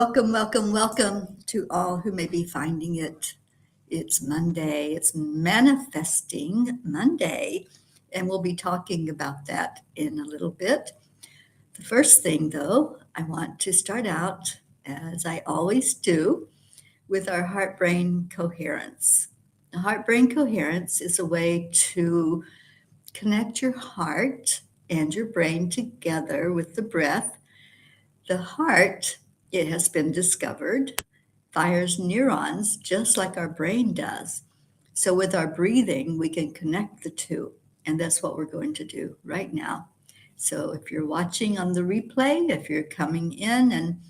Welcome to all who may be finding it. It's Monday, it's Manifesting Monday, and we'll be talking about that in a little bit. The first thing, though, I want to start out, as I always do, with our heart brain coherence. The heart brain coherence is a way to connect your heart and your brain together with the breath. The heart, it has been discovered, fires neurons just like our brain does. So, with our breathing, we can connect the two. And that's what we're going to do right now. So, if you're watching on the replay, if you're coming in and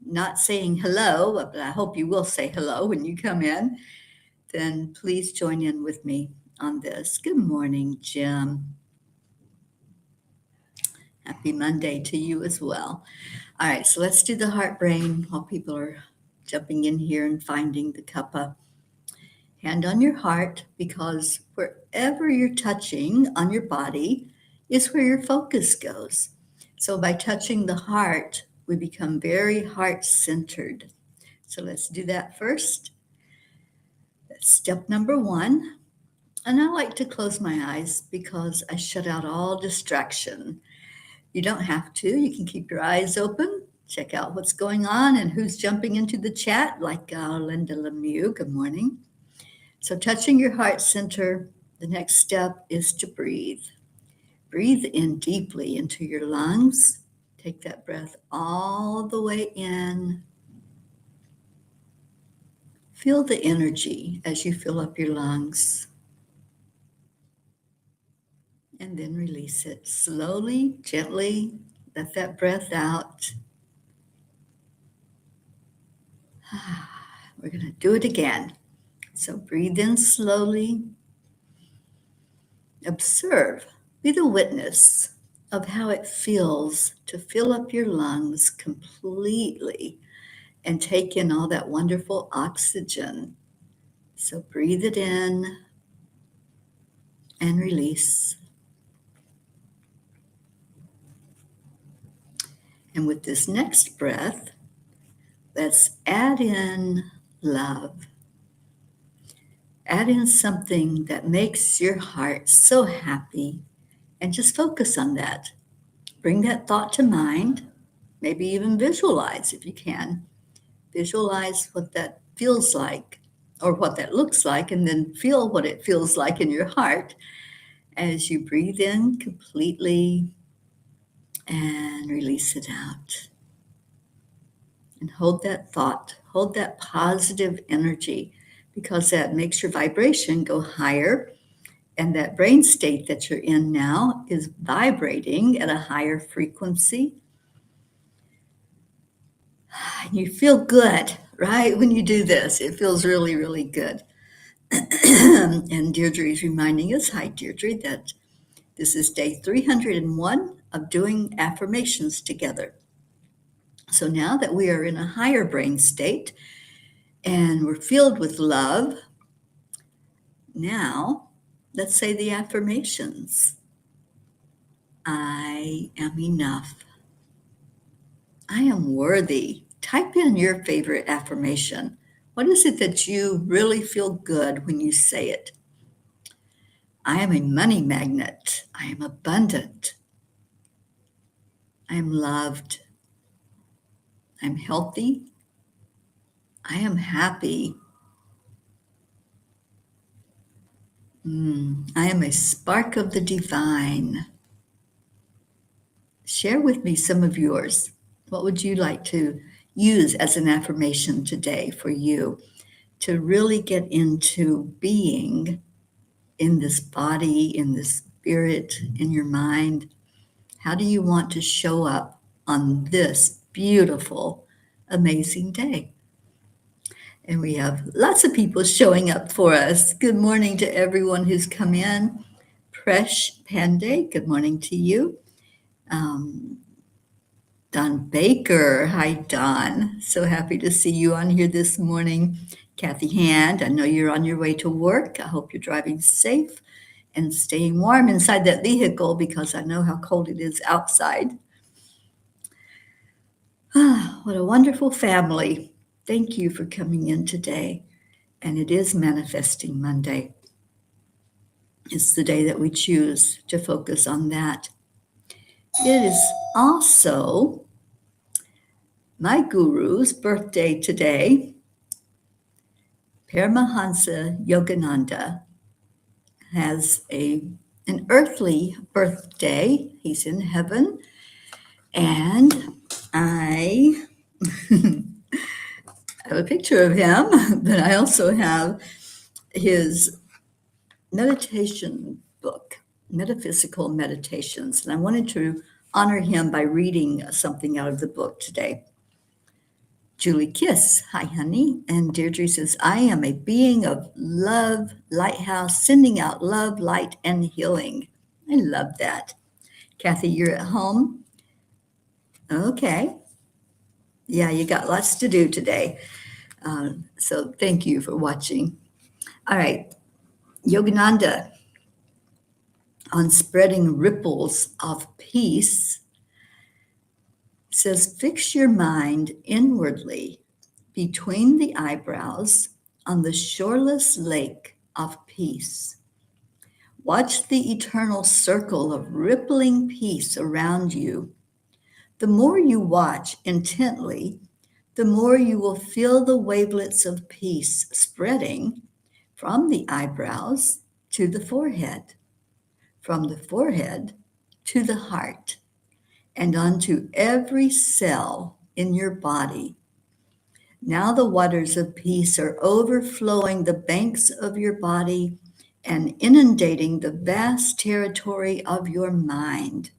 not saying hello, but I hope you will say hello when you come in, then please join in with me on this. Good morning, Jim. Happy Monday to you as well. All right, so let's do the heart brain while people are jumping in here and finding the cuppa. Hand on your heart, because wherever you're touching on your body is where your focus goes. So by touching the heart, we become very heart-centered. So let's do that first. That's step number one. And I like to close my eyes because I shut out all distraction. You don't have to. You can keep your eyes open, check out what's going on and who's jumping into the chat, like Linda Lemieux. Good morning. So touching your heart center, the next step is to breathe. Breathe in deeply into your lungs. Take that breath all the way in. Feel the energy as you fill up your lungs. And then release it slowly, gently. Let that breath out. We're going to do it again. So breathe in slowly. Observe, be the witness of how it feels to fill up your lungs completely and take in all that wonderful oxygen. So breathe it in and release. And with this next breath, let's add in love. Add in something that makes your heart so happy, and just focus on that. Bring that thought to mind, maybe even visualize if you can. Visualize what that feels like or what that looks like, and then feel what it feels like in your heart as you breathe in completely and release it out. And hold that thought, hold that positive energy, because that makes your vibration go higher. And that brain state that you're in now is vibrating at a higher frequency. You feel good, right? When you do this, it feels really, really good. And Deirdre is reminding us, hi Deirdre, that this is day 301 of doing affirmations together. So now that we are in a higher brain state and we're filled with love, now let's say the affirmations. I am enough. I am worthy. Type in your favorite affirmation. What is it that you really feel good when you say it? I am a money magnet. I am abundant. I am loved. I'm healthy. I am happy. I am a spark of the divine. Share with me some of yours. What would you like to use as an affirmation today for you to really get into being in this body, in this spirit, in your mind? How do you want to show up on this beautiful, amazing day? And we have lots of people showing up for us. Good morning to everyone who's come in. Presh Pandey, good morning to you. Don Baker, hi Don. So happy to see you on here this morning. Kathy Hand, I know you're on your way to work. I hope you're driving safe and staying warm inside that vehicle, because I know how cold it is outside. Ah, what a wonderful family. Thank you for coming in today. And it is Manifesting Monday. It's the day that we choose to focus on that. It is also my guru's birthday today. Paramahansa Yogananda has an earthly birthday. He's in heaven. And I have a picture of him, but I also have his meditation book, Metaphysical Meditations. And I wanted to honor him by reading something out of the book today. Julie Kiss, hi honey. And Deirdre says, I am a being of love, lighthouse, sending out love, light, and healing. I love that. Kathy, you're at home? Okay. Yeah, you got lots to do today. So thank you for watching. All right, Yogananda on spreading ripples of peace says, fix your mind inwardly between the eyebrows on the shoreless lake of peace. Watch the eternal circle of rippling peace around you. The more you watch intently, the more you will feel the wavelets of peace spreading from the eyebrows to the forehead, from the forehead to the heart, and onto every cell in your body. Now the waters of peace are overflowing the banks of your body and inundating the vast territory of your mind.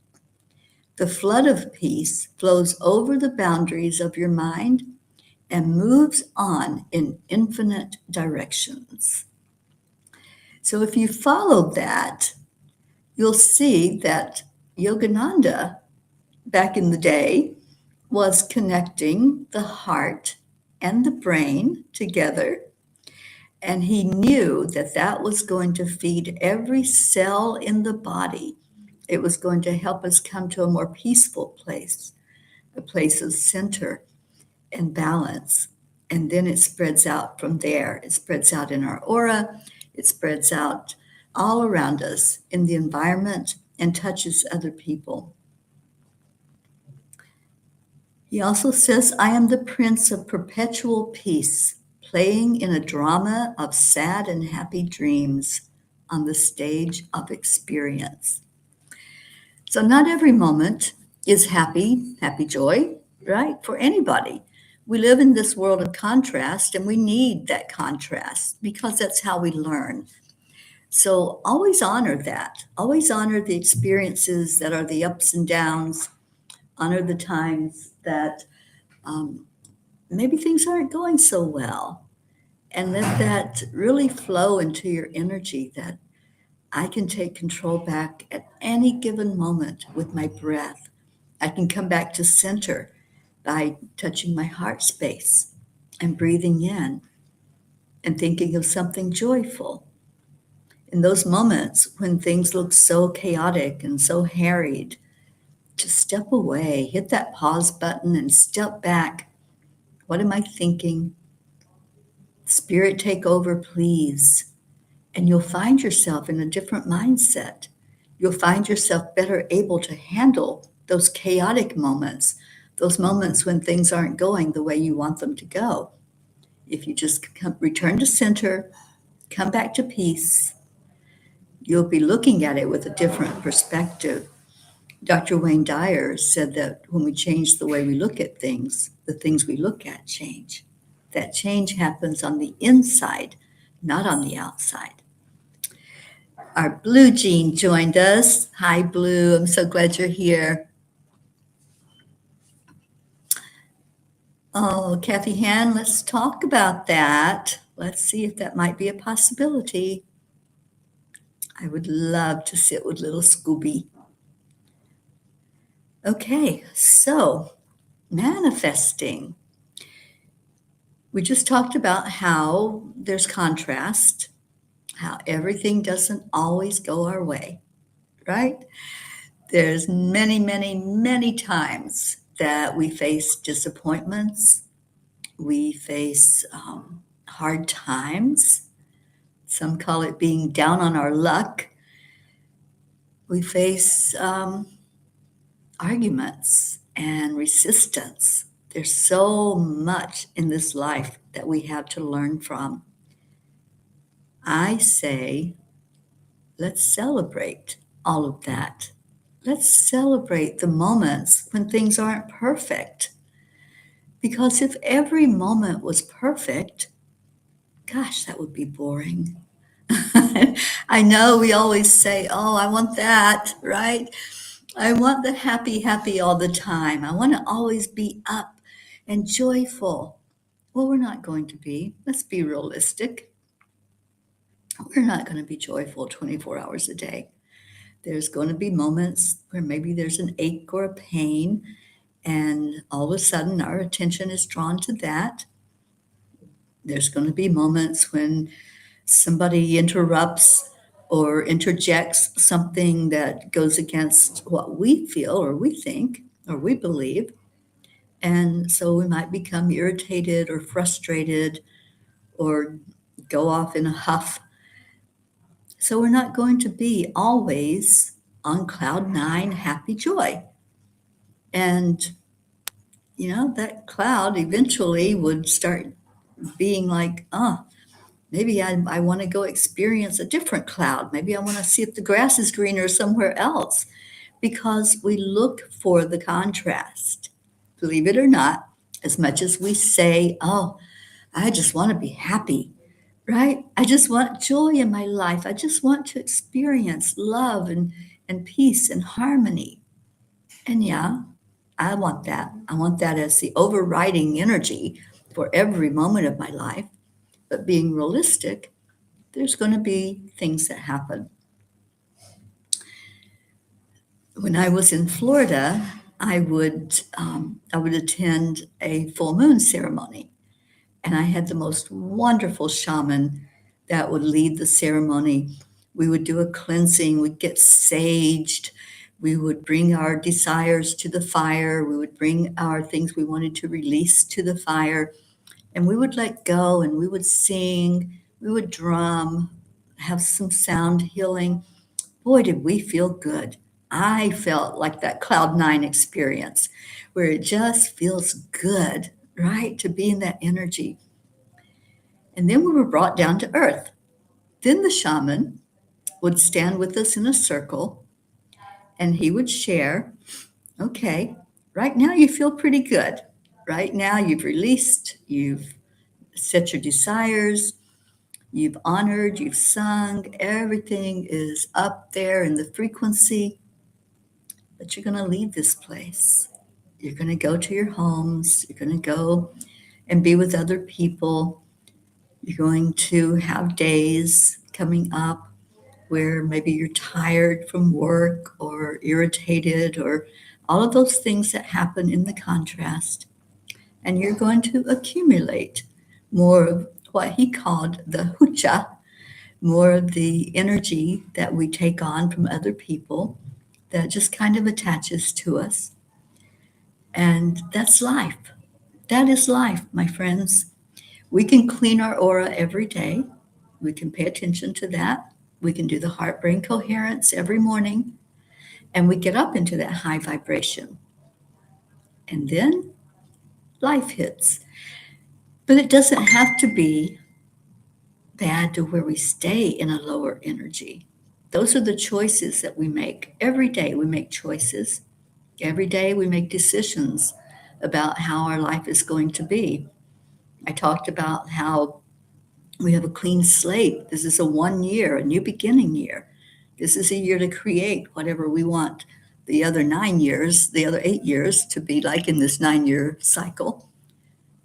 The flood of peace flows over the boundaries of your mind and moves on in infinite directions. So if you follow that, you'll see that Yogananda, back in the day, was connecting the heart and the brain together. And he knew that that was going to feed every cell in the body. It was going to help us come to a more peaceful place, a place of center and balance. And then it spreads out from there. It spreads out in our aura. It spreads out all around us in the environment and touches other people. He also says, I am the Prince of perpetual peace, playing in a drama of sad and happy dreams on the stage of experience. So not every moment is happy joy, right? For anybody. We live in this world of contrast, and we need that contrast because that's how we learn. So always honor that. Always honor the experiences that are the ups and downs. Honor the times that maybe things aren't going so well. And let that really flow into your energy that I can take control back at any given moment with my breath. I can come back to center by touching my heart space and breathing in and thinking of something joyful. In those moments when things look so chaotic and so harried, just step away, hit that pause button and step back. What am I thinking? Spirit, take over, please. And you'll find yourself in a different mindset. You'll find yourself better able to handle those chaotic moments, those moments when things aren't going the way you want them to go. If you just return to center, come back to peace, you'll be looking at it with a different perspective. Dr. Wayne Dyer said that when we change the way we look at things, the things we look at change. That change happens on the inside, not on the outside. Our Blue Jean joined us. Hi, Blue. I'm so glad you're here. Oh, Kathy Han, let's talk about that. Let's see if that might be a possibility. I would love to sit with little Scooby. Okay, so manifesting. We just talked about how there's contrast, how everything doesn't always go our way, right? There's many, many, many times that we face disappointments, we face hard times. Some call it being down on our luck. We face arguments and resistance. There's so much in this life that we have to learn from. I say, let's celebrate all of that. Let's celebrate the moments when things aren't perfect. Because if every moment was perfect, gosh, that would be boring. I know we always say, oh, I want that, right? I want the happy, happy all the time. I want to always be up and joyful. Well, we're not going to be. Let's be realistic. We're not going to be joyful 24 hours a day. There's going to be moments where maybe there's an ache or a pain, and all of a sudden our attention is drawn to that. There's going to be moments when somebody interrupts or interjects something that goes against what we feel or we think or we believe. And so we might become irritated or frustrated or go off in a huff. So we're not going to be always on cloud nine, happy joy. And, that cloud eventually would start being like, maybe I want to go experience a different cloud. Maybe I want to see if the grass is greener somewhere else, because we look for the contrast. Believe it or not, as much as we say, oh, I just want to be happy, right? I just want joy in my life. I just want to experience love and peace and harmony. And yeah, I want that. I want that as the overriding energy for every moment of my life. But being realistic, there's going to be things that happen. When I was in Florida, I would attend a full moon ceremony, and I had the most wonderful shaman that would lead the ceremony. We would do a cleansing, we'd get saged, we would bring our desires to the fire, we would bring our things we wanted to release to the fire, and we would let go, and we would sing, we would drum, have some sound healing. Boy, did we feel good. I felt like that cloud nine experience where it just feels good, right? To be in that energy. And then we were brought down to earth. Then the shaman would stand with us in a circle, and he would share, okay, right now you feel pretty good. Right now you've released, you've set your desires, you've honored, you've sung, everything is up there in the frequency, but you're going to leave this place. You're going to go to your homes, you're going to go and be with other people. You're going to have days coming up where maybe you're tired from work or irritated or all of those things that happen in the contrast. And you're going to accumulate more of what he called the hucha, more of the energy that we take on from other people that just kind of attaches to us. And that's life. That is life, my friends. We can clean our aura every day. We can pay attention to that. We can do the heart-brain coherence every morning. And we get up into that high vibration. And then life hits. But it doesn't have to be bad to where we stay in a lower energy. Those are the choices that we make. Every day we make choices. Every day we make decisions about how our life is going to be. I talked about how we have a clean slate. This is a 1 year, a new beginning year. This is a year to create whatever we want the other 9 years, the other 8 years to be like in this 9-year cycle.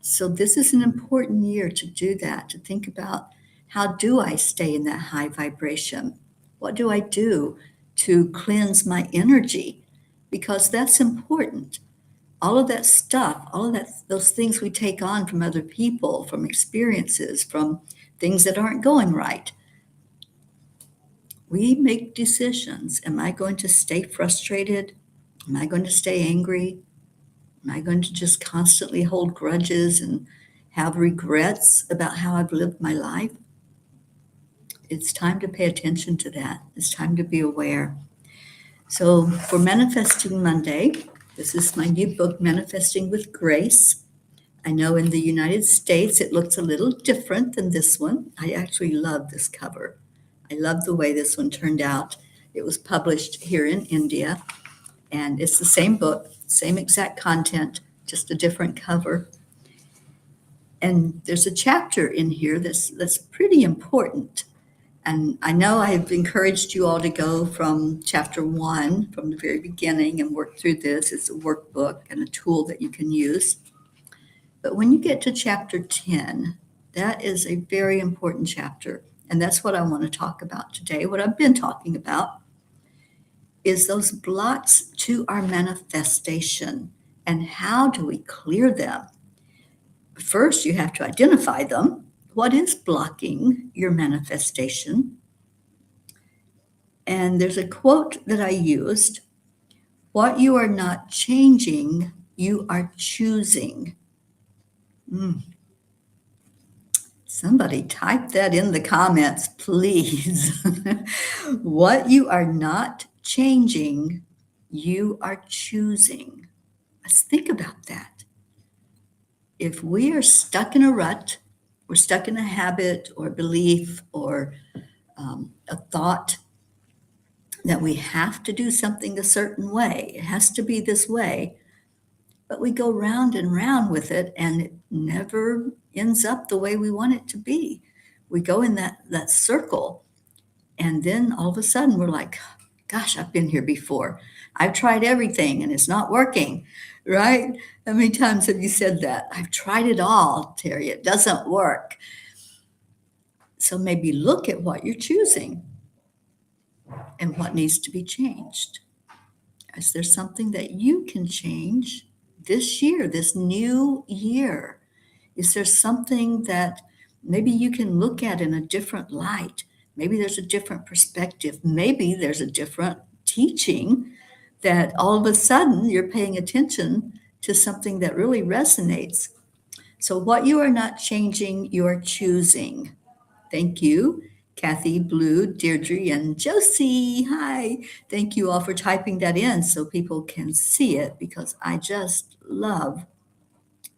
So this is an important year to do that, to think about, how do I stay in that high vibration? What do I do to cleanse my energy? Because that's important. All of that stuff, all of that, those things we take on from other people, from experiences, from things that aren't going right. We make decisions. Am I going to stay frustrated? Am I going to stay angry? Am I going to just constantly hold grudges and have regrets about how I've lived my life? It's time to pay attention to that. It's time to be aware. So for Manifesting Monday, this is my new book, Manifesting with Grace. I know in the United States it looks a little different than this one. I actually love this cover. I love the way this one turned out. It was published here in India, and it's the same book, same exact content, just a different cover. And there's a chapter in here that's pretty important. And I know I've encouraged you all to go from chapter 1 from the very beginning and work through this. It's a workbook and a tool that you can use. But when you get to chapter 10, that is a very important chapter. And that's what I want to talk about today. What I've been talking about is those blocks to our manifestation and how do we clear them? First, you have to identify them. What is blocking your manifestation? And there's a quote that I used: what you are not changing, you are choosing. Somebody type that in the comments, please. What you are not changing, you are choosing. Let's think about that. If we are stuck in a rut, we're stuck in a habit or belief or a thought that we have to do something a certain way, it has to be this way, but we go round and round with it and it never ends up the way we want it to be. We go in that circle, and then all of a sudden we're like, gosh, I've been here before. I've tried everything and it's not working, right? How many times have you said that? I've tried it all, Teri, it doesn't work. So maybe look at what you're choosing and what needs to be changed. Is there something that you can change this year, this new year? Is there something that maybe you can look at in a different light? Maybe there's a different perspective. Maybe there's a different teaching that all of a sudden you're paying attention to something that really resonates. So what you are not changing, you are choosing. Thank you, Kathy, Blue, Deirdre, and Josie. Hi. Thank you all for typing that in so people can see it, because I just love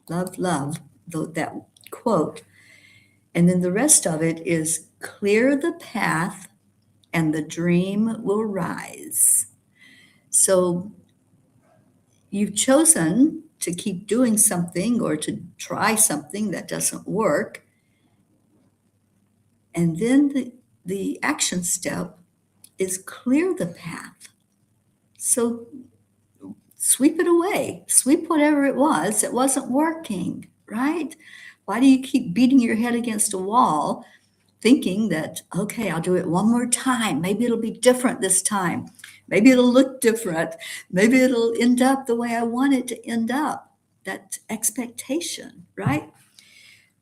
that quote. And then the rest of it is clear the path and the dream will rise. So you've chosen to keep doing something or to try something that doesn't work. And then the action step is clear the path. So sweep it away, sweep whatever it was that wasn't working, right? Why do you keep beating your head against a wall thinking that, okay, I'll do it one more time. Maybe it'll be different this time. Maybe it'll look different. Maybe it'll end up the way I want it to end up. That expectation, right?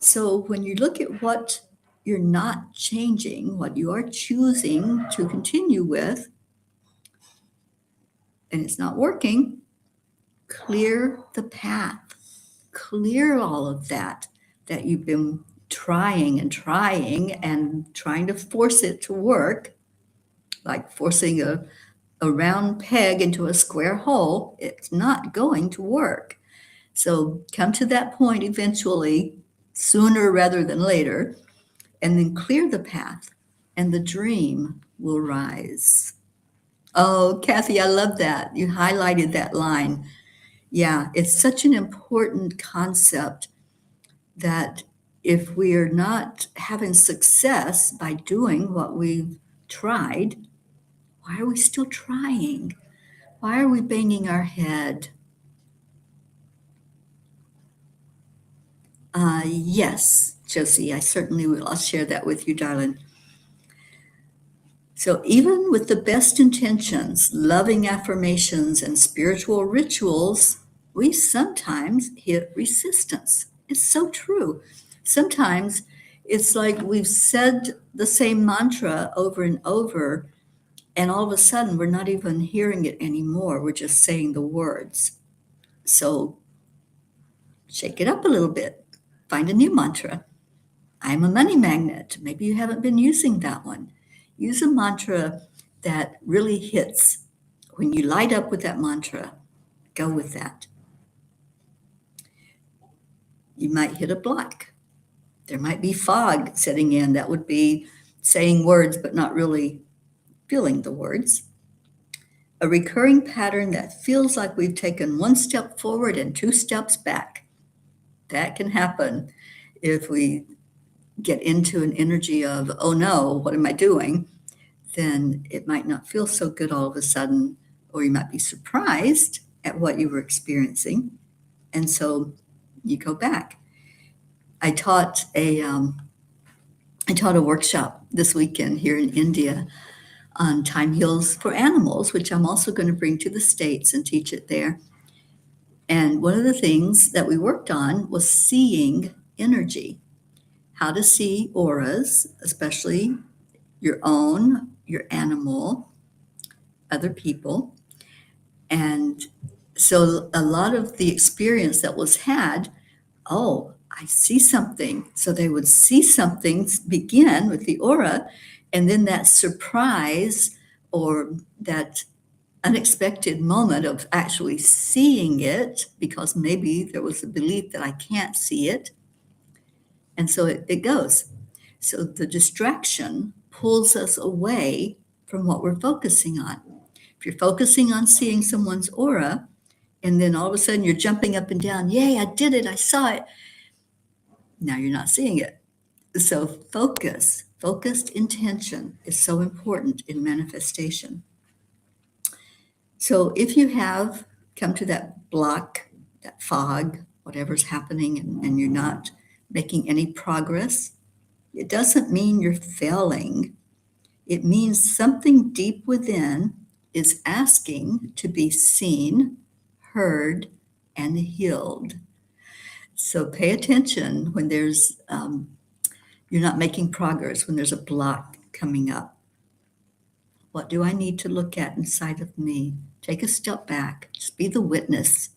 So when you look at what you're not changing, what you are choosing to continue with, and it's not working, clear the path. Clear all of that you've been trying and trying to force it to work, like forcing a round peg into a square hole. It's not going to work. So come to that point eventually, sooner rather than later, and then clear the path, and the dream will rise. Oh, Kathy, I love that. You highlighted that line. Yeah, it's such an important concept that if we are not having success by doing what we've tried, why are we still trying? Why are we banging our head? Yes, Josie, I certainly will. I'll share that with you, darling. So even with the best intentions, loving affirmations, and spiritual rituals, we sometimes hit resistance. It's so true. Sometimes it's like we've said the same mantra over and over, and all of a sudden we're not even hearing it anymore. We're just saying the words. So Shake it up a little bit. Find a new mantra. I'm a money magnet. Maybe you haven't been using that one. Use a mantra that really hits. When you light up with that mantra, go with that. You might hit a block. There might be fog setting in. That would be saying words but not really feeling the words. A recurring pattern that feels like we've taken one step forward and two steps back. That can happen if we get into an energy of, oh no, what am I doing? Then it might not feel so good all of a sudden, or you might be surprised at what you were experiencing. And so you go back. I taught a workshop this weekend here in India on time heals for animals, which I'm also going to bring to the States and teach it there. And one of the things that we worked on was seeing energy, how to see auras, especially your own, your animal, other people. And so a lot of the experience that was had, oh, I see something. So they would see something begin with the aura, and then that surprise or that unexpected moment of actually seeing it, because maybe there was a belief that I can't see it. And so it goes. So the distraction pulls us away from what we're focusing on. If you're focusing on seeing someone's aura, and then all of a sudden you're jumping up and down, yay, I did it, I saw it. Now you're not seeing it. So focused intention is so important in manifestation. So if you have come to that block, that fog, whatever's happening, and you're not making any progress, it doesn't mean you're failing. It means something deep within is asking to be seen, heard, and healed. So pay attention when there's you're not making progress, when there's a block coming up. What do I need to look at inside of me? Take a step back. Just be the witness.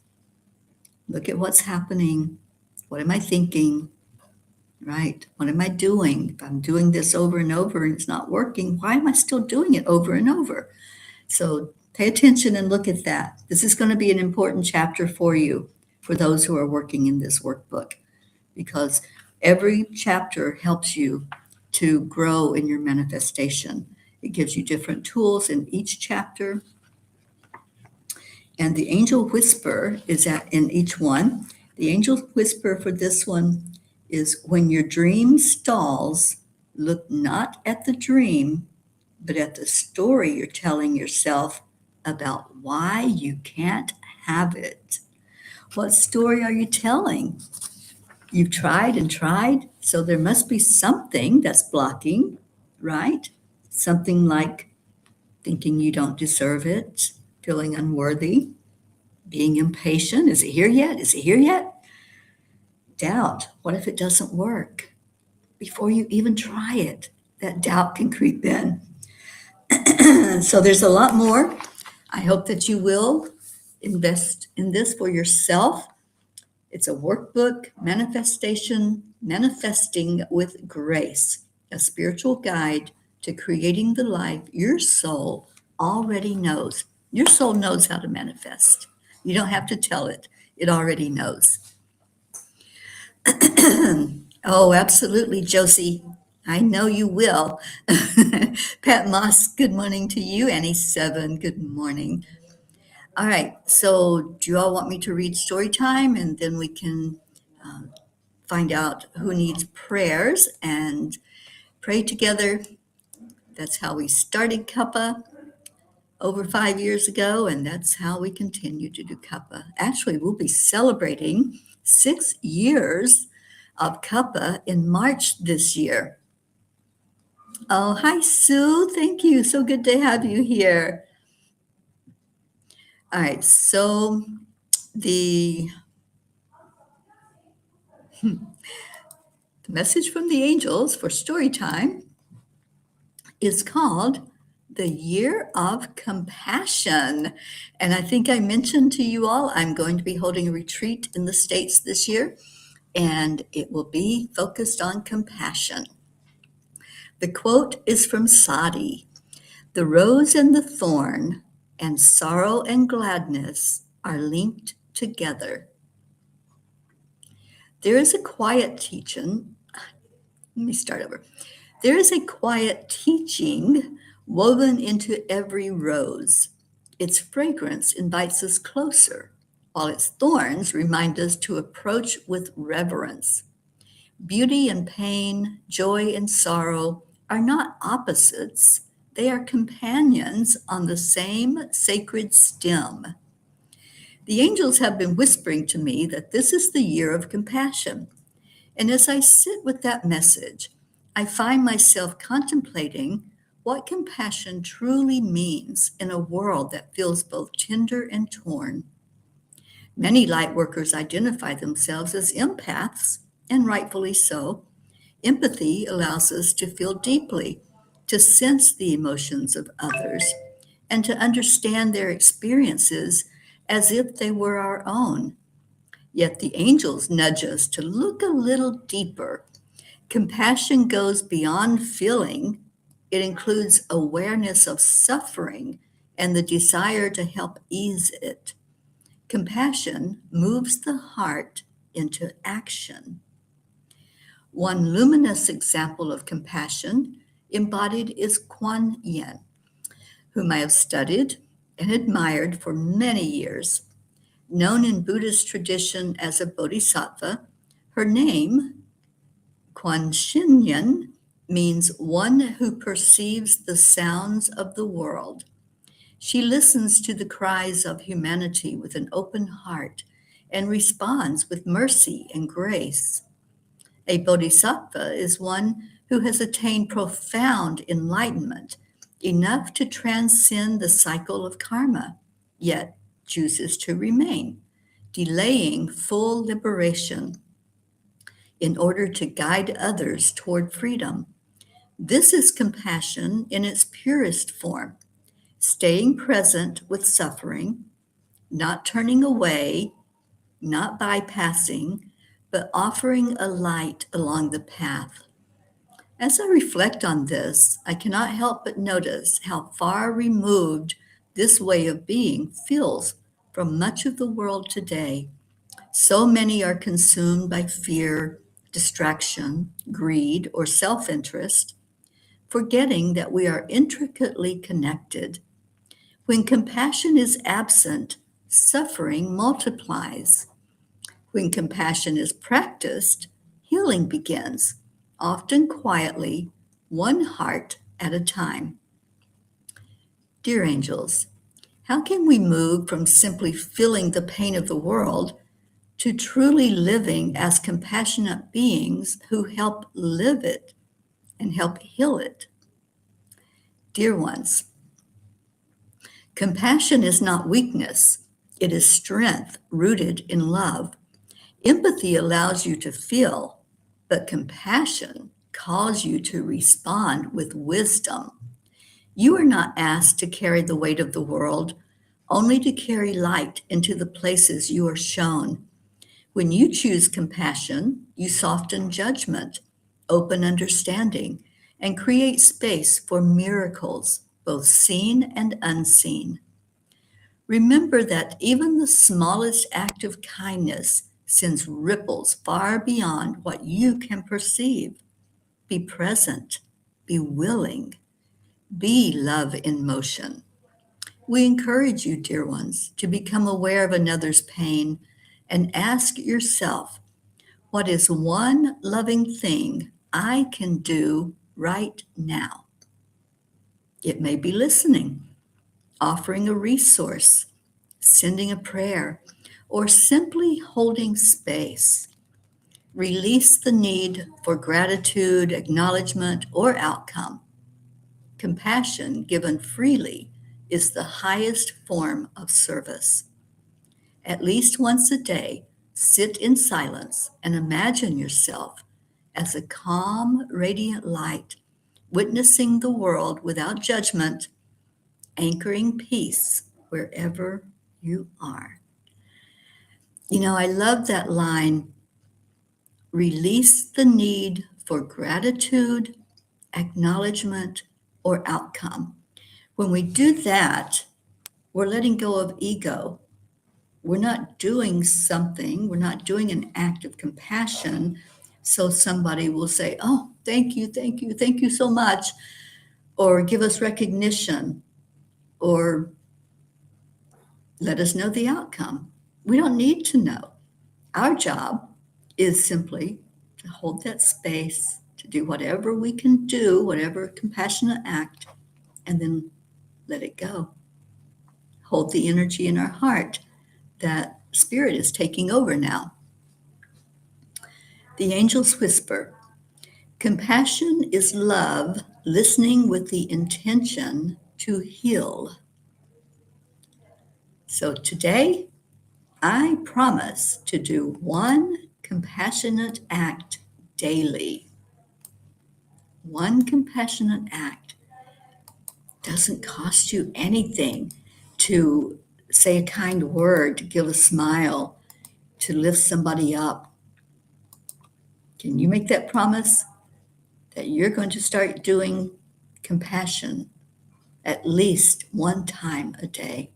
Look at what's happening. What am I thinking? Right? What am I doing? If I'm doing this over and over and it's not working, why am I still doing it over and over? So pay attention and look at that. This is going to be an important chapter for you, for those who are working in this workbook, because every chapter helps you to grow in your manifestation. It gives you different tools in each chapter. And the angel whisper is in each one. The angel whisper for this one is, when your dream stalls, look not at the dream, but at the story you're telling yourself about why you can't have it. What story are you telling? You've tried and tried, so there must be something that's blocking, right? Something like thinking you don't deserve it, feeling unworthy, being impatient. Is it here yet? Is it here yet? Doubt. What if it doesn't work? Before you even try it, that doubt can creep in. So there's a lot more. I hope that you will invest in this for yourself. It's a workbook, manifesting with grace, a spiritual guide to creating the life your soul already knows. Your soul knows how to manifest. You don't have to tell it. It already knows. Oh, absolutely, Josie. I know you will. Pat Moss, good morning to you. Annie Seven, good morning. All right, so do you all want me to read story time, and then we can find out who needs prayers and pray together? That's how we started Cuppa over 5 years ago, and that's how we continue to do Cuppa. Actually, we'll be celebrating 6 years of Cuppa in March this year. Oh, hi, Sue. Thank you. So good to have you here. All right, so the message from the angels for story time is called the year of compassion. And I think I mentioned to you all, I'm going to be holding a retreat in the States this year, and it will be focused on compassion. The quote is from Sadi: "The rose and the thorn, and sorrow and gladness are linked together." There is a quiet teaching. Let me start over. There is a quiet teaching woven into every rose. Its fragrance invites us closer, while its thorns remind us to approach with reverence. Beauty and pain, joy and sorrow are not opposites, they are companions on the same sacred stem. The angels have been whispering to me that this is the year of compassion. And as I sit with that message, I find myself contemplating what compassion truly means in a world that feels both tender and torn. Many light workers identify themselves as empaths, and rightfully so. Empathy allows us to feel deeply, to sense the emotions of others, and to understand their experiences as if they were our own. Yet the angels nudge us to look a little deeper. Compassion goes beyond feeling, it includes awareness of suffering and the desire to help ease it. Compassion moves the heart into action. One luminous example of compassion embodied is Kuan Yin, whom I have studied and admired for many years. Known in Buddhist tradition as a bodhisattva, her name, Kuan Yin, means one who perceives the sounds of the world. She listens to the cries of humanity with an open heart and responds with mercy and grace. A bodhisattva is one who has attained profound enlightenment, enough to transcend the cycle of karma, yet chooses to remain, delaying full liberation in order to guide others toward freedom. This is compassion in its purest form, staying present with suffering, not turning away, not bypassing, but offering a light along the path. As I reflect on this, I cannot help but notice how far removed this way of being feels from much of the world today. So many are consumed by fear, distraction, greed, or self interest, forgetting that we are intricately connected. When compassion is absent, suffering multiplies. When compassion is practiced, healing begins, often quietly, one heart at a time. Dear angels, how can we move from simply feeling the pain of the world to truly living as compassionate beings who help live it and help heal it? Dear ones, compassion is not weakness, it is strength rooted in love. Empathy allows you to feel, but compassion calls you to respond with wisdom. You are not asked to carry the weight of the world, only to carry light into the places you are shown. When you choose compassion, you soften judgment, open understanding, and create space for miracles, both seen and unseen. Remember that even the smallest act of kindness sends ripples far beyond what you can perceive. Be present, be willing, be love in motion. We encourage you, dear ones, to become aware of another's pain and ask yourself, what is one loving thing I can do right now? It may be listening, offering a resource, sending a prayer, or simply holding space. Release the need for gratitude, acknowledgement, or outcome. Compassion given freely is the highest form of service. At least once a day, sit in silence and imagine yourself as a calm, radiant light, witnessing the world without judgment anchoring peace wherever you are. You know, I love that line, release the need for gratitude, acknowledgement, or outcome. When we do that, we're letting go of ego. We're not doing something, we're not doing an act of compassion so somebody will say, oh, thank you, thank you, thank you so much, or give us recognition, or let us know the outcome. We don't need to know. Our job is simply to hold that space, to do whatever we can do, whatever compassionate act, and then let it go. Hold the energy in our heart that spirit is taking over now. The angels whisper, compassion is love, listening with the intention to heal. So today, I promise to do one compassionate act daily. One compassionate act. Doesn't cost you anything to say a kind word, to give a smile, to lift somebody up. Can you make that promise that you're going to start doing compassion at least one time a day?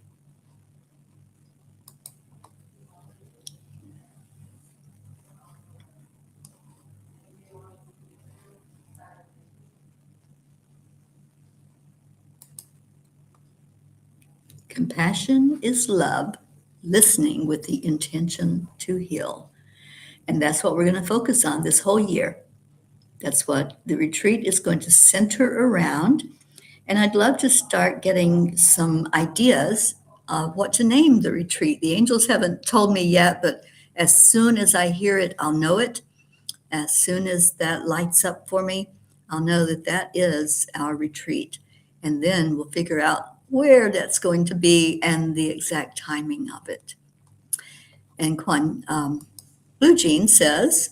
Compassion is love, listening with the intention to heal. And that's what we're going to focus on this whole year. That's what the retreat is going to center around. And I'd love to start getting some ideas of what to name the retreat. The angels haven't told me yet, but as soon as I hear it, I'll know it. As soon as that lights up for me, I'll know that that is our retreat. And then we'll figure out where that's going to be and the exact timing of it. And Blue Jean says,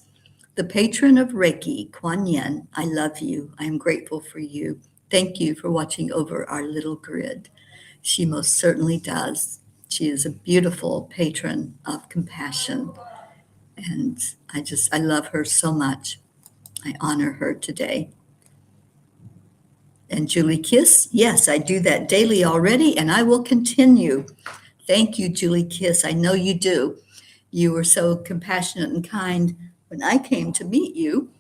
the patron of Reiki, Kuan Yin, I love you. I am grateful for you. Thank you for watching over our little grid. She most certainly does. She is a beautiful patron of compassion. And I love her so much. I honor her today. And Julie Kiss, yes, I do that daily already, and I will continue. Thank you, Julie Kiss. I know you do. You were so compassionate and kind when I came to meet you,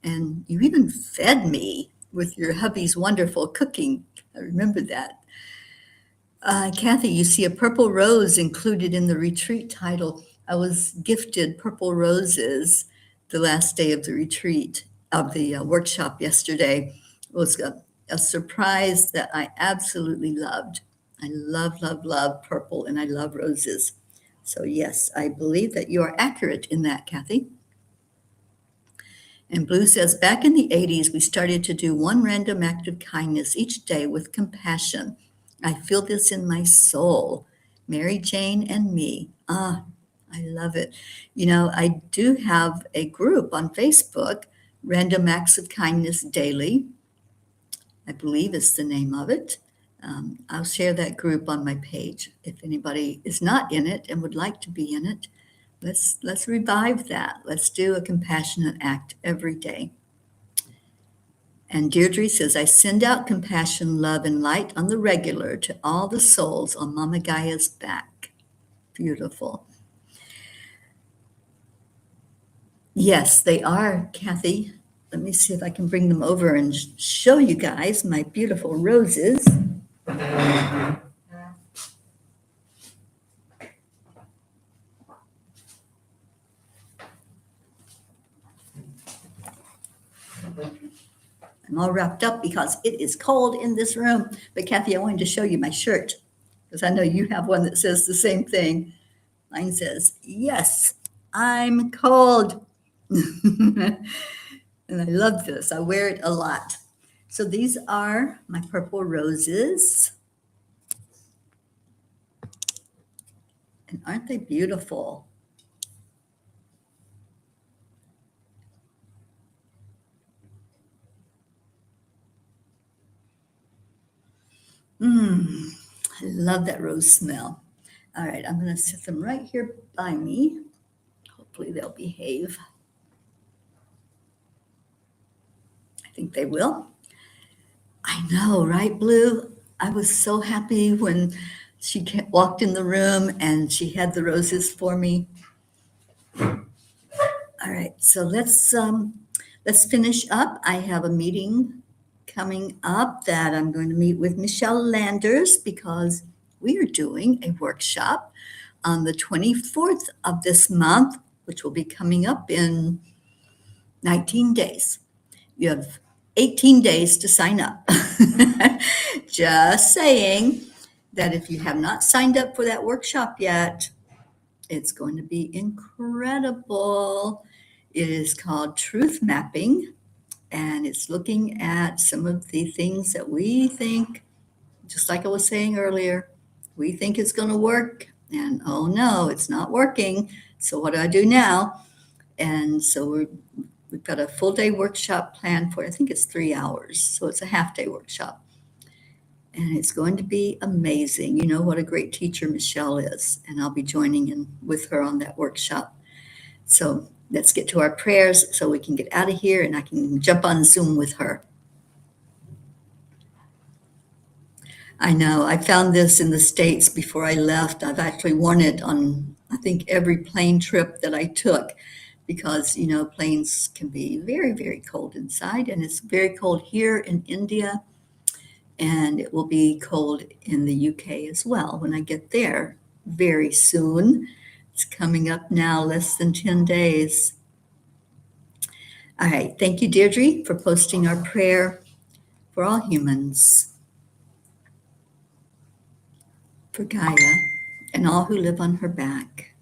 and you even fed me with your hubby's wonderful cooking. I remember that. Kathy, you see a purple rose included in the retreat title. I was gifted purple roses the last day of the retreat, of the workshop yesterday. It was a surprise that I absolutely loved. I love, love, love purple, and I love roses. So yes, I believe that you are accurate in that, Kathy. And Blue says, back in the 80s, we started to do one random act of kindness each day with compassion. I feel this in my soul. Mary Jane and me. Ah, I love it. You know, I do have a group on Facebook, Random Acts of Kindness Daily, I believe is the name of it. I'll share that group on my page. If anybody is not in it and would like to be in it, let's revive that. Let's do a compassionate act every day. And Deirdre says, I send out compassion, love, and light on the regular to all the souls on Mama Gaia's back. Beautiful. Yes, they are, Kathy. Let me see if I can bring them over and show you guys my beautiful roses. I'm all wrapped up because it is cold in this room. But Kathy, I wanted to show you my shirt because I know you have one that says the same thing. Mine says, yes, I'm cold. And I love this. I wear it a lot. So these are my purple roses. And aren't they beautiful? I love that rose smell. All right, I'm going to set them right here by me. Hopefully they'll behave. I think they will. I know, right, Blue? I was so happy when she walked in the room and she had the roses for me. All right, so let's finish up. I have a meeting coming up that I'm going to meet with Michelle Landers because we are doing a workshop on the 24th of this month, which will be coming up in 19 days. You have 18 days to sign up. Just saying that if you have not signed up for that workshop yet, it's going to be incredible. It is called Truth Mapping, and it's looking at some of the things that we think, just like I was saying earlier, we think it's going to work, and oh no, it's not working. So what do I do now? And so we've got a full day workshop planned for, I think it's 3 hours. So it's a half day workshop. And it's going to be amazing. You know what a great teacher Michelle is. And I'll be joining in with her on that workshop. So let's get to our prayers so we can get out of here and I can jump on Zoom with her. I know. I found this in the States before I left. I've actually worn it on, I think, every plane trip that I took because, you know, planes can be very, very cold inside. And it's very cold here in India. And it will be cold in the UK as well when I get there very soon. It's coming up now, less than 10 days. All right. Thank you, Deirdre, for posting our prayer for all humans, for Gaia and all who live on her back.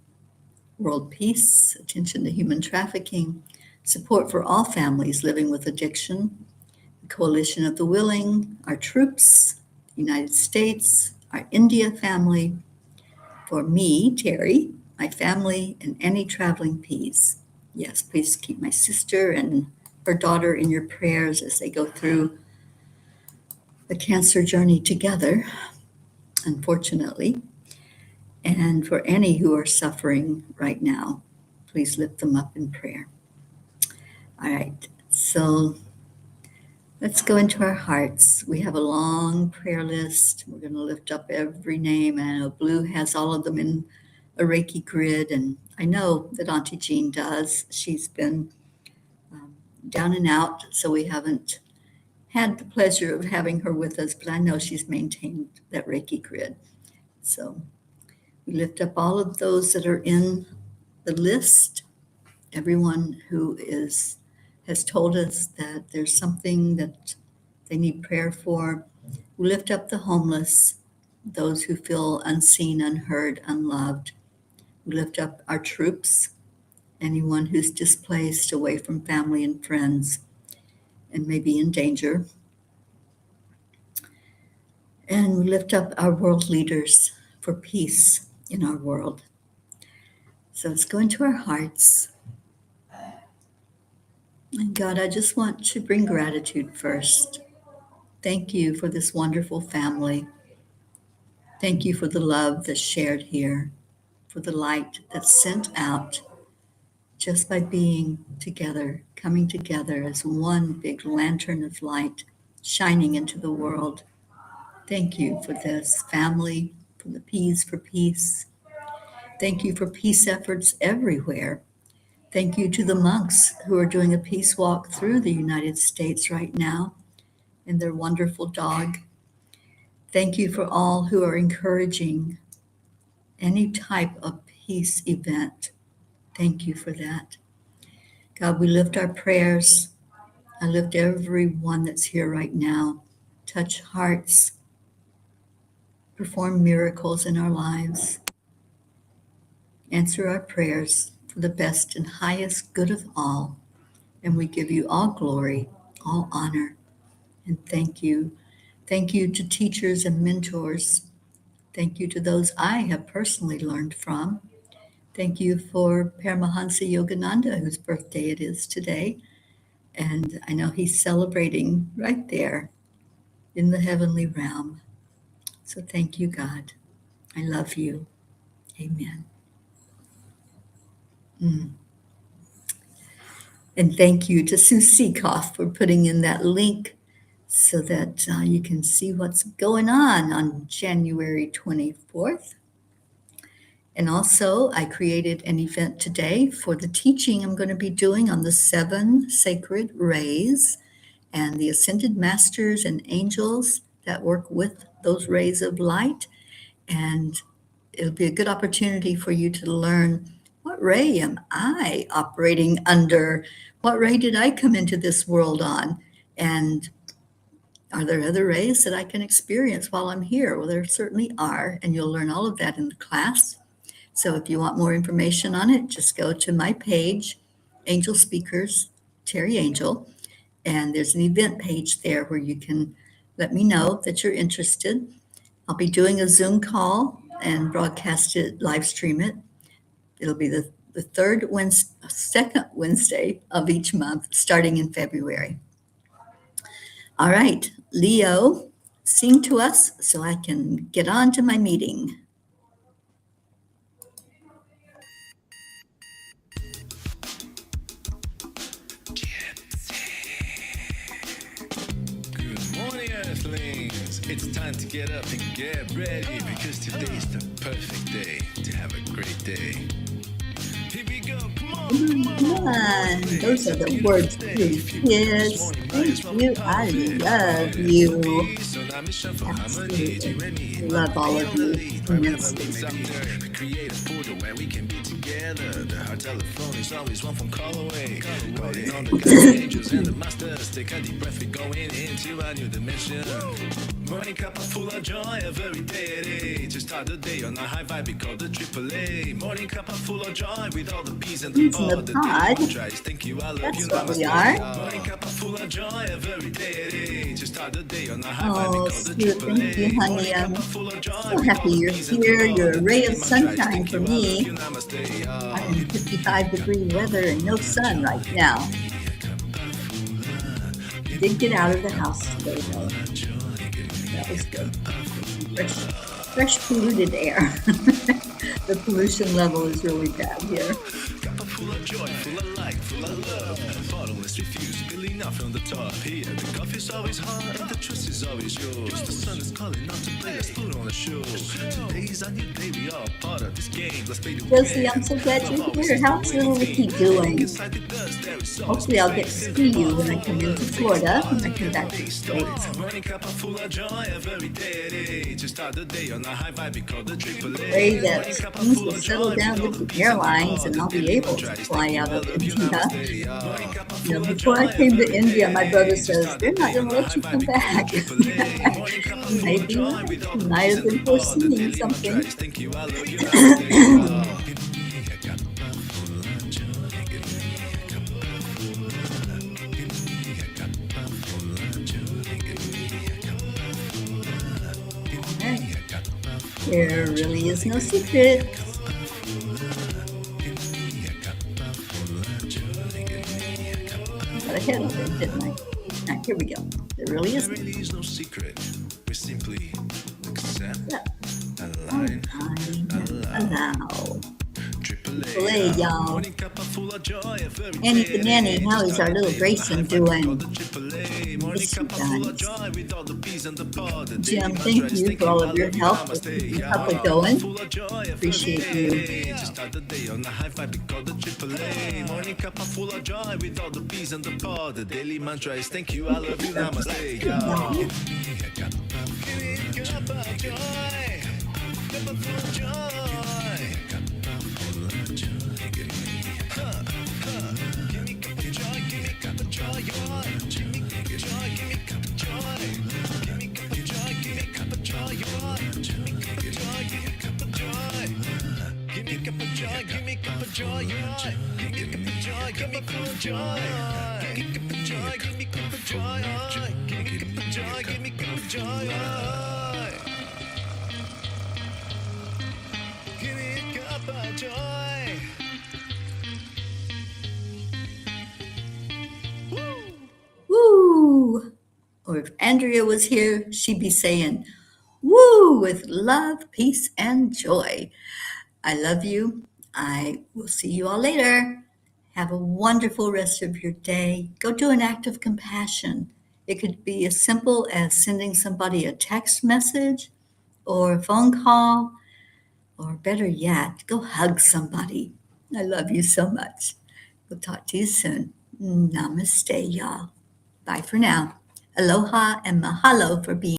World peace, attention to human trafficking, support for all families living with addiction, the Coalition of the Willing, our troops, the United States, our India family, for me, Teri, my family, and any traveling peas. Yes, please keep my sister and her daughter in your prayers as they go through the cancer journey together, unfortunately. And for any who are suffering right now, please lift them up in prayer. All right, so let's go into our hearts. We have a long prayer list. We're going to lift up every name. I know Blue has all of them in a Reiki grid, and I know that Auntie Jean does. She's been down and out, so we haven't had the pleasure of having her with us, but I know she's maintained that Reiki grid. So we lift up all of those that are in the list, everyone who has told us that there's something that they need prayer for. We lift up the homeless, those who feel unseen, unheard, unloved. We lift up our troops, anyone who's displaced away from family and friends and may be in danger. And we lift up our world leaders for peace in our world. So let's go into our hearts. And God, I just want to bring gratitude first. Thank you for this wonderful family. Thank you for the love that's shared here, for the light that's sent out just by being together, coming together as one big lantern of light shining into the world. Thank you for this family, for the P's for Peace. Thank you for peace efforts everywhere. Thank you to the monks who are doing a peace walk through the United States right now and their wonderful dog. Thank you for all who are encouraging any type of peace event. Thank you for that. God, we lift our prayers. I lift everyone that's here right now. Touch hearts. Perform miracles in our lives. Answer our prayers for the best and highest good of all. And we give you all glory, all honor, and thank you. Thank you to teachers and mentors. Thank you to those I have personally learned from. Thank you for Paramahansa Yogananda, whose birthday it is today. And I know he's celebrating right there in the heavenly realm. So thank you, God. I love you. Amen. And thank you to Sue Seekoff for putting in that link so that you can see what's going on January 24th. And also, I created an event today for the teaching I'm going to be doing on the 7 sacred rays and the ascended masters and angels that work with those rays of light. And it'll be a good opportunity for you to learn, what ray am I operating under? What ray did I come into this world on? And are there other rays that I can experience while I'm here? Well, there certainly are, and you'll learn all of that in the class. So if you want more information on it, just go to my page, Angel Speakers, Teri Angel, and there's an event page there where you can let me know that you're interested. I'll be doing a Zoom call and broadcast it, live stream it. It'll be the second Wednesday of each month, starting in February. All right, Leo, sing to us so I can get on to my meeting. It's time to get up and get ready because today's the perfect day to have a great day. Here we go, come on, come on. Those are the words to kids. Thank you. I love you. Absolutely. Love all of you immensely. We create a portal where we can be together. The heart telephone is always one phone call away. Calling on the guardian angels and the masters. Take a deep breath, we're going into a new dimension. Morning Cuppa full of joy, a very day at 8. To start the day on a high vibe, we call the AAA. Morning Cuppa full of joy with all the peas and the pod. The tries, thank you, I love That's you, what we namaste. are. Morning Cuppa full of joy, a very day at 8. To start the day on a high vibe, Oh, we call the Stuart, thank AAA. you, honey. I'm so happy you're here. You're a ray of sunshine for me. I'm in 55-degree weather and no sun right now. I did get out of the house today, though. That was good. Fresh polluted air. The pollution level is really bad here. Cuppa full of joy, full of light, full of love. Bottomless refuse, spilling out from the top. Here, the coffee's always hot and the truth is always yours. The sun is calling out to play, let's put on a show. Today's a new day, we are part of this game. Let's play the Josie, I'm so glad you're here. How's little Ricky doing? Hopefully I'll get to see you when I come into Florida, when I come back to the States. Morning Cuppa full of joy, every day at 8. To start the day on a high vibe, we call the AAA. Pray that things will settle down with the airlines and I'll be able to fly out of India. You know, before I came to India, my brother says, they're not going to let you come back. Maybe he might have been foreseeing something. There really is no secret. Got ahead of it, didn't I? All right, here we go. There really is no secret. We simply accept, yeah. align, Allow. AAA, Play, y'all. Morning Cuppa full of joy, every Annie day. Panani, how is our little Grayson doing? AAA, Morning Yes, he Cuppa full of does. joy with all the peas and the pod. The Jim, daily thank mantra is you for all of your help with namaste. keeping Cuppa going. Full of joy, every Appreciate you. day. To start the day on a high vibe, we call the AAA. Morning Cuppa full of joy with all the peas and the pod. The daily mantra is thank you, I love you, namaste. Wow. Cuppa joy, Cuppa full of joy. Give me Cuppa joy, give me Cuppa joy, give me Cuppa joy, give me Cuppa joy, give me Cuppa joy, give me Cuppa joy, give me Cuppa joy, give me Cuppa joy, give me Cuppa joy, give me Cuppa joy, give me Cuppa joy, give me Cuppa joy, give me Cuppa joy, give me Cuppa joy, give me Cuppa joy, give me Cuppa joy, give me Cuppa joy. Woo! Or if Andrea was here, she'd be saying, Woo! With love, peace, and joy. I love you. I will see you all later. Have a wonderful rest of your day. Go do an act of compassion. It could be as simple as sending somebody a text message or a phone call, or better yet, go hug somebody. I love you so much. We'll talk to you soon. Namaste, y'all. Bye for now. Aloha and mahalo for being